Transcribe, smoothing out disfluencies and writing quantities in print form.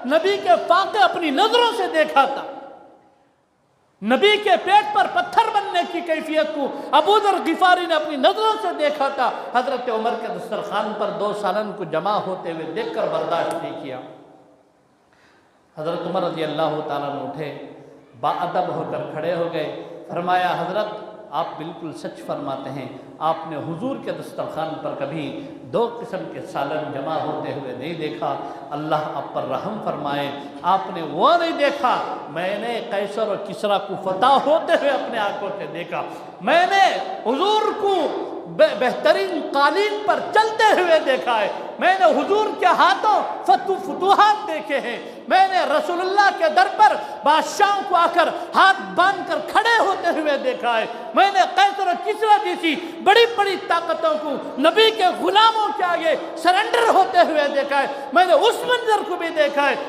نبی کے فاقے اپنی نظروں سے دیکھا تھا، نبی کے پیٹ پر پتھر بننے کی کیفیت کو ابو ذر غفاری نے اپنی نظروں سے دیکھا تھا۔ حضرت عمر کے دسترخوان پر 2 سالن کو جمع ہوتے ہوئے دیکھ کر برداشت نہیں کیا۔ حضرت عمر رضی اللہ تعالیٰ عنہ اٹھے، باادب ہو کر کھڑے ہو گئے، فرمایا حضرت آپ بالکل سچ فرماتے ہیں، آپ نے حضور کے دسترخوان پر کبھی 2 قسم کے سالن جمع ہوتے ہوئے نہیں دیکھا، اللہ آپ پر رحم فرمائے۔ آپ نے وہ نہیں دیکھا، میں نے قیصر اور کسریٰ کو فتح ہوتے ہوئے اپنے آنکھوں سے دیکھا، میں نے حضور کو بہترین قالین پر چلتے ہوئے دیکھا ہے، میں نے حضور کے ہاتھوں فتوحات دیکھے ہیں، میں نے رسول اللہ کے در پر بادشاہوں کو آ کر ہاتھ باندھ کر کھڑے ہوتے ہوئے دیکھا ہے، میں نے قیصر اور کسریٰ جیسی بڑی بڑی طاقتوں کو نبی کے غلاموں کے آگے سرنڈر ہوتے ہوئے دیکھا ہے، میں نے اس منظر کو بھی دیکھا ہے